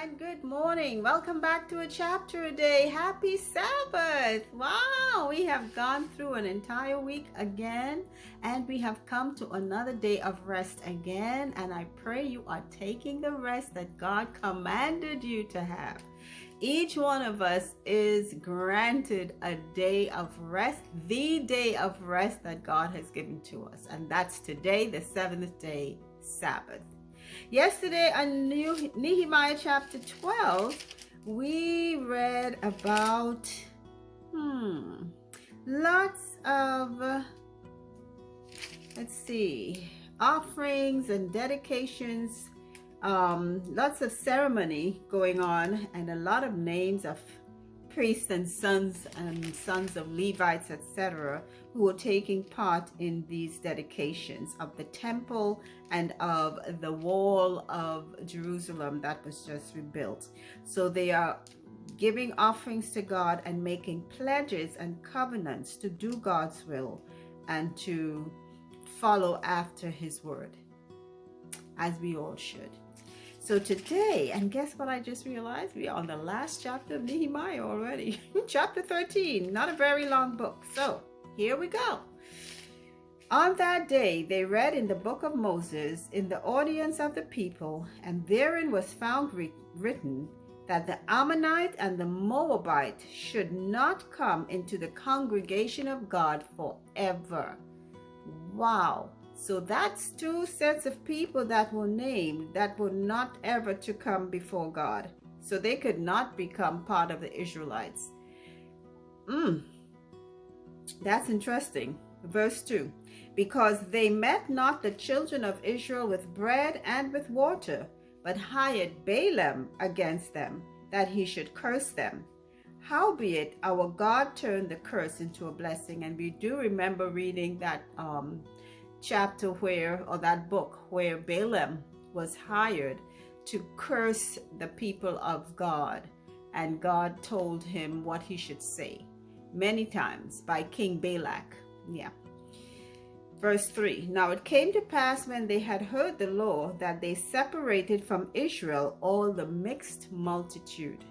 and good morning. Welcome back to a chapter a day. Happy Sabbath. Wow, we have gone through an entire week again, and we have come to another day of rest again. And I pray you are taking the rest that God commanded you to have. Each one of us is granted a day of rest, the day of rest that God has given to us. And that's today, the seventh day, Sabbath. Yesterday on Nehemiah chapter 12, we read about lots of, offerings and dedications, lots of ceremony going on, and a lot of names of priests and sons of Levites, etc., who were taking part in these dedications of the temple and of the wall of Jerusalem that was just rebuilt. So they are giving offerings to God and making pledges and covenants to do God's will and to follow after his word, as we all should. So today, and guess what I just realized? We are on the last chapter of Nehemiah already. Chapter 13, not a very long book. So here we go. On that day, they read in the book of Moses in the audience of the people, and therein was found written that the Ammonite and the Moabite should not come into the congregation of God forever. Wow. So that's two sets of people that were named that were not ever to come before God. So they could not become part of the Israelites. That's interesting. Verse 2. Because they met not the children of Israel with bread and with water, but hired Balaam against them, that he should curse them. Howbeit our God turned the curse into a blessing. And we do remember reading that chapter that book where Balaam was hired to curse the people of God, and God told him what he should say many times by King Balak. Verse 3. Now it came to pass when they had heard the law that they separated from Israel all the mixed multitude.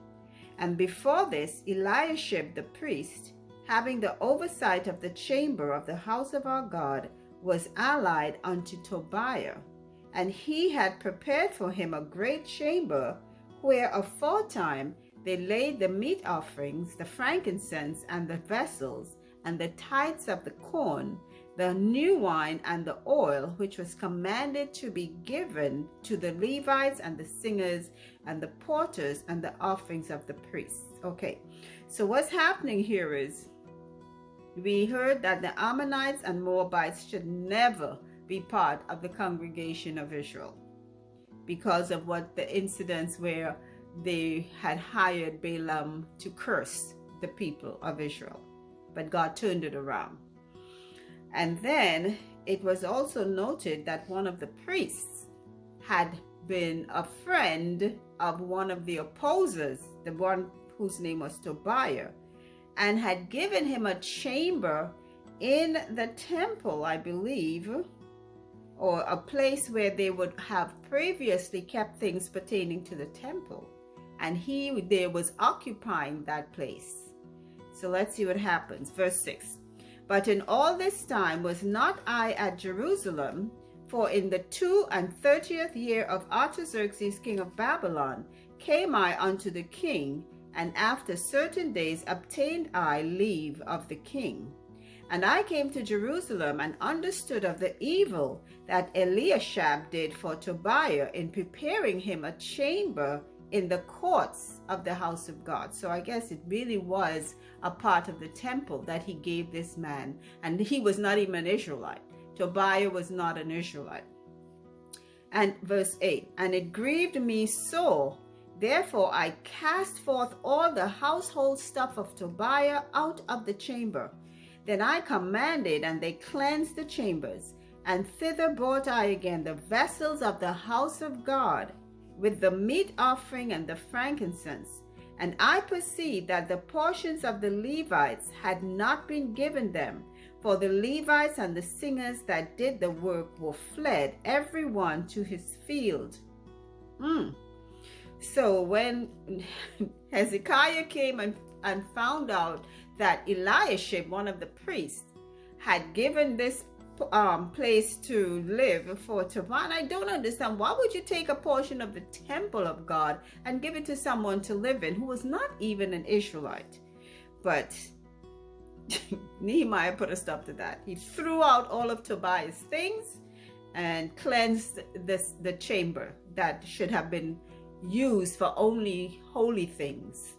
And before this, Eliashib the priest, having the oversight of the chamber of the house of our God, was allied unto Tobiah, and he had prepared for him a great chamber, where aforetime they laid the meat offerings, the frankincense, and the vessels, and the tithes of the corn, the new wine, and the oil, which was commanded to be given to the Levites and the singers and the porters, and the offerings of the priests. Okay, so what's happening here is, we heard that the Ammonites and Moabites should never be part of the congregation of Israel because of what the incidents where they had hired Balaam to curse the people of Israel. But God turned it around. And then it was also noted that one of the priests had been a friend of one of the opposers, the one whose name was Tobiah, and had given him a chamber in the temple, I believe, or a place where they would have previously kept things pertaining to the temple. And he there was occupying that place. So let's see what happens. Verse 6. But in all this time was not I at Jerusalem, for in the 32nd year of Artaxerxes king of Babylon came I unto the king, and after certain days obtained I leave of the king. And I came to Jerusalem and understood of the evil that Eliashib did for Tobiah in preparing him a chamber in the courts of the house of God. So I guess it really was a part of the temple that he gave this man. And he was not even an Israelite. Tobiah was not an Israelite. And verse 8. And it grieved me sore. Therefore I cast forth all the household stuff of Tobiah out of the chamber. Then I commanded, and they cleansed the chambers. And thither brought I again the vessels of the house of God, with the meat offering and the frankincense. And I perceived that the portions of the Levites had not been given them, for the Levites and the singers that did the work were fled, every one to his field. So So when Hezekiah came and found out that Eliashib, one of the priests, had given this place to live for Tavan, I don't understand. Why would you take a portion of the temple of God and give it to someone to live in who was not even an Israelite? But Nehemiah put a stop to that. He threw out all of Tobiah's things and cleansed the chamber that should have been used for only holy things.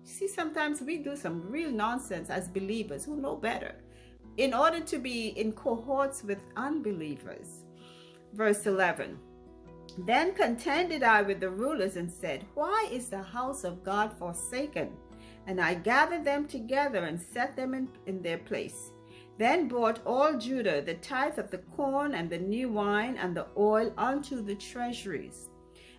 See, sometimes we do some real nonsense as believers who know better in order to be in cohorts with unbelievers. Verse 11. Then contended I with the rulers and said, why is the house of God forsaken? And I gathered them together and set them in their place. Then brought all Judah the tithe of the corn and the new wine and the oil unto the treasuries.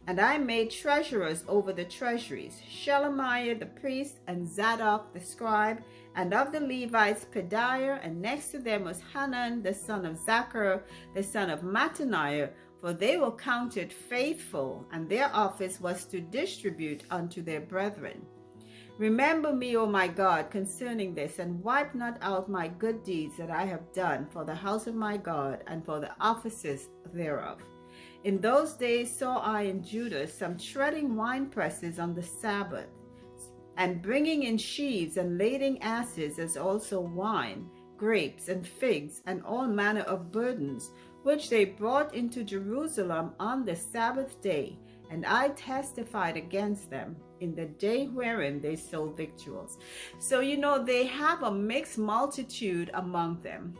And I made treasurers over the treasuries, Shelemiah the priest, and Zadok the scribe, and of the Levites Pedaiah, and next to them was Hanan the son of Zachar, the son of Mattaniah, for they were counted faithful, and their office was to distribute unto their brethren. Remember me, O my God, concerning this, and wipe not out my good deeds that I have done for the house of my God, and for the offices thereof. In those days saw I in Judah some treading winepresses on the Sabbath, and bringing in sheaves and lading asses, as also wine, grapes, and figs, and all manner of burdens, which they brought into Jerusalem on the Sabbath day. And I testified against them in the day wherein they sold victuals. So, they have a mixed multitude among them.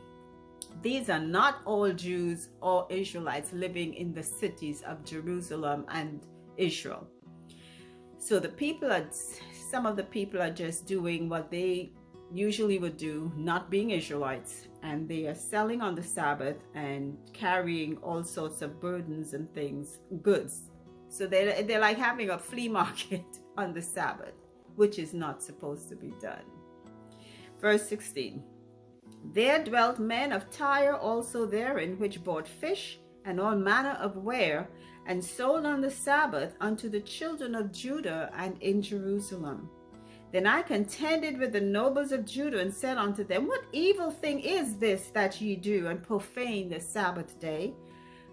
These are not all Jews or Israelites living in the cities of Jerusalem and Israel. So some of the people are just doing what they usually would do, not being Israelites, and they are selling on the Sabbath and carrying all sorts of burdens and things, goods. So they're like having a flea market on the Sabbath, which is not supposed to be done. Verse 16. There dwelt men of Tyre also therein, which bought fish and all manner of ware, and sold on the Sabbath unto the children of Judah and in Jerusalem. Then I contended with the nobles of Judah, and said unto them, what evil thing is this that ye do, and profane the Sabbath day?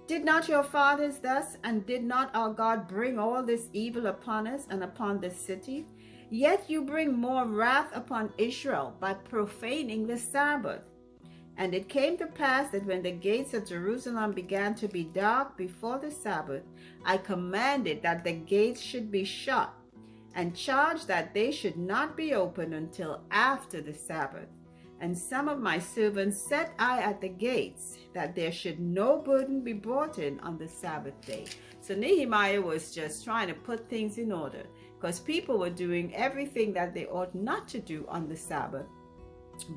Did not your fathers thus, and did not our God bring all this evil upon us and upon this city? Yet you bring more wrath upon Israel by profaning the Sabbath. And it came to pass that when the gates of Jerusalem began to be dark before the Sabbath, I commanded that the gates should be shut, and charged that they should not be opened until after the Sabbath. And some of my servants set I at the gates, that there should no burden be brought in on the Sabbath day. So Nehemiah was just trying to put things in order, because people were doing everything that they ought not to do on the Sabbath,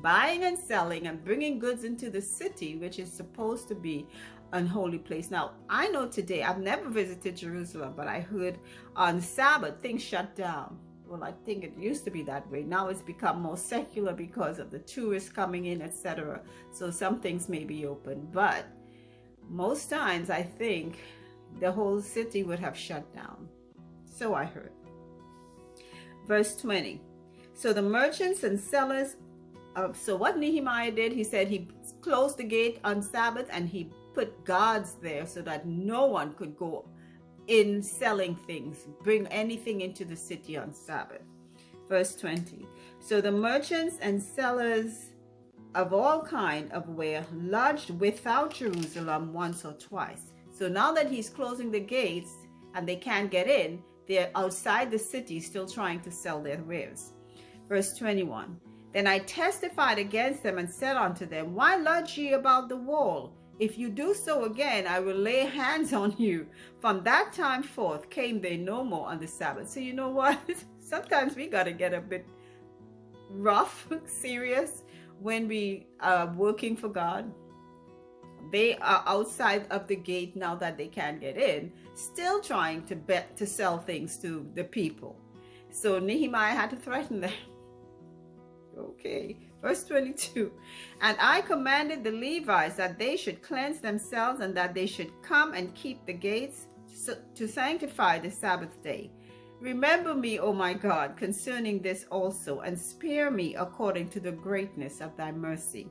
buying and selling and bringing goods into the city, which is supposed to be an holy place. Now, I know today, I've never visited Jerusalem, but I heard on Sabbath things shut down. Well, I think it used to be that way. Now it's become more secular because of the tourists coming in, etc. So some things may be open, but most times I think the whole city would have shut down. So I heard. Verse 20. So the merchants and sellers so what Nehemiah did, he said he closed the gate on Sabbath, and he put guards there so that no one could go in selling things, bring anything into the city on Sabbath. Verse 20. So the merchants and sellers of all kind of ware lodged without Jerusalem once or twice. So now that he's closing the gates and they can't get in, they're outside the city still trying to sell their wares. Verse 21. Then I testified against them and said unto them, why lodge ye about the wall? If you do so again, I will lay hands on you. From that time forth came they no more on the Sabbath. So you know what? Sometimes we got to get a bit rough, serious when we are working for God. They are outside of the gate now that they can't get in, still trying to sell things to the people. So Nehemiah had to threaten them. Okay, verse 22. And I commanded the Levites that they should cleanse themselves, and that they should come and keep the gates to sanctify the Sabbath day. Remember me, O my God, concerning this also, and spare me according to the greatness of thy mercy.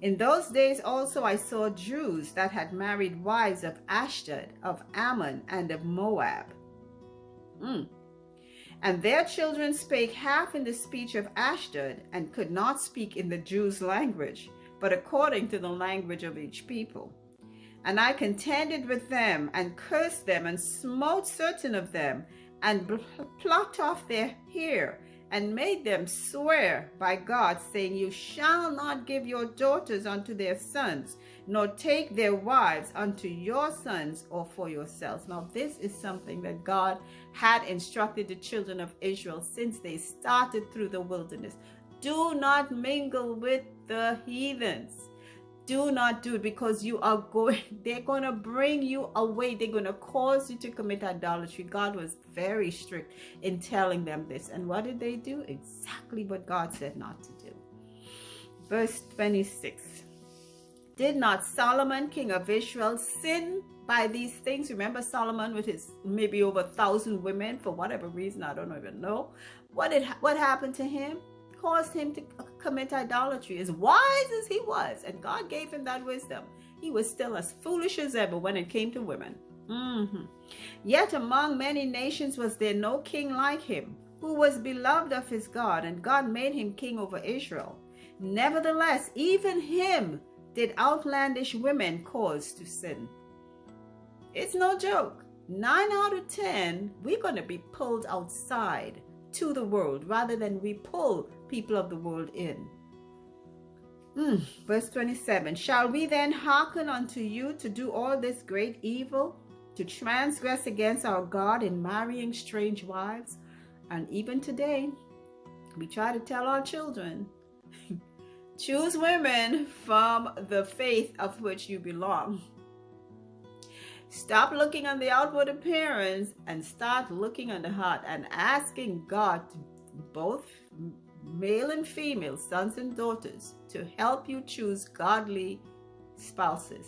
In those days also I saw Jews that had married wives of Ashdod, of Ammon, and of Moab. And their children spake half in the speech of Ashdod, and could not speak in the Jews' language, but according to the language of each people. And I contended with them, and cursed them, and smote certain of them, and plucked off their hair, and made them swear by God, saying, You shall not give your daughters unto their sons, nor take their wives unto your sons or for yourselves. Now, this is something that God had instructed the children of Israel since they started through the wilderness. Do not mingle with the heathens. Do not do it, because they're going to bring you away. They're going to cause you to commit idolatry. God was very strict in telling them this. And what did they do? Exactly what God said not to do. Verse 26. Did not Solomon, king of Israel, sin by these things? Remember Solomon with his maybe over 1,000 women, for whatever reason, I don't even know. What happened to him? Caused him to commit idolatry. As wise as he was, and God gave him that wisdom, he was still as foolish as ever when it came to women. Yet among many nations was there no king like him, who was beloved of his God, and God made him king over Israel. Nevertheless, even him did outlandish women cause to sin. It's no joke. 9 out of 10, we're going to be pulled outside to the world rather than we pull people of the world in. Verse 27. Shall we then hearken unto you to do all this great evil, to transgress against our God in marrying strange wives? And even today, we try to tell our children, choose women from the faith of which you belong. Stop looking on the outward appearance and start looking on the heart, and asking God, both male and female, sons and daughters, to help you choose godly spouses.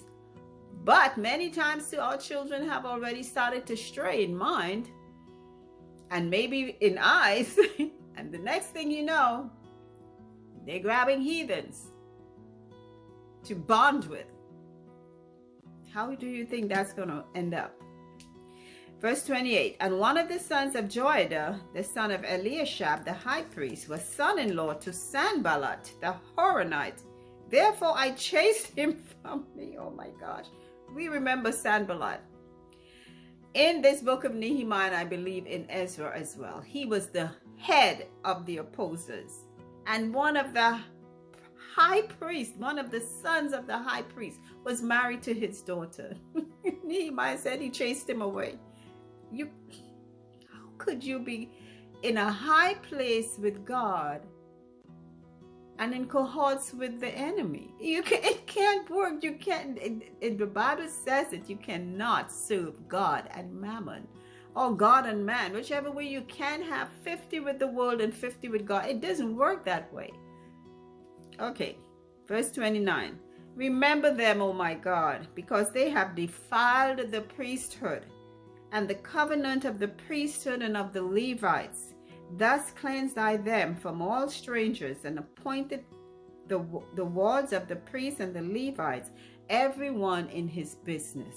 But many times too, our children have already started to stray in mind and maybe in eyes. And the next thing you know, they're grabbing heathens to bond with. How do you think that's going to end up? Verse 28. And one of the sons of Joiada, the son of Eliashab, the high priest, was son-in-law to Sanballat, the Horonite. Therefore I chased him from me. Oh my gosh. We remember Sanballat in this book of Nehemiah, and I believe in Ezra as well. He was the head of the opposers. And one of the high priest, one of the sons of the high priest, was married to his daughter. Nehemiah said he chased him away. How could you be in a high place with God and in cohorts with the enemy? It can't work. You can't. The Bible says that you cannot serve God and mammon, or God and man, whichever way. You can't have 50 with the world and 50 with God. It doesn't work that way. Okay, verse 29. Remember them, O my God, because they have defiled the priesthood and the covenant of the priesthood and of the Levites. Thus cleanse I them from all strangers, and appointed the wards of the priests and the Levites, every one in his business,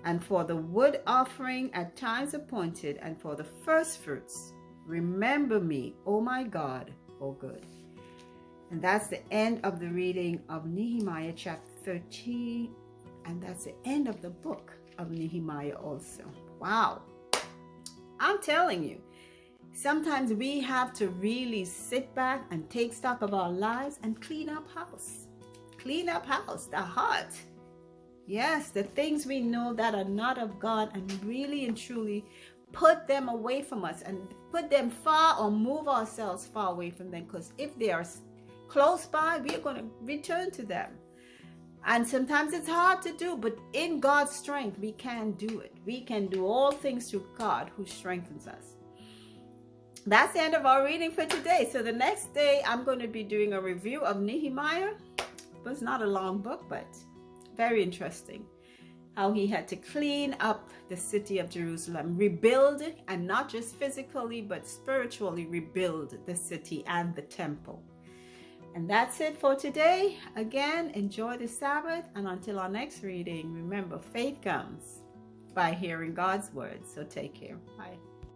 and for the wood offering at times appointed, and for the first fruits. Remember me, O my God, O good. And that's the end of the reading of Nehemiah chapter 13. And that's the end of the book of Nehemiah also. Wow. I'm telling you, sometimes we have to really sit back and take stock of our lives and clean up house. Clean up house, the heart. Yes, the things we know that are not of God, and really and truly put them away from us and put them far, or move ourselves far away from them. Because if they are close by, we are going to return to them. And sometimes it's hard to do, but in God's strength, we can do it. We can do all things through God who strengthens us. That's the end of our reading for today. So the next day, I'm going to be doing a review of Nehemiah. It was not a long book, but very interesting. how he had to clean up the city of Jerusalem, rebuild, and not just physically, but spiritually rebuild the city and the temple. And that's it for today. Again, enjoy the Sabbath, and until our next reading, remember, faith comes by hearing God's word. So take care. Bye.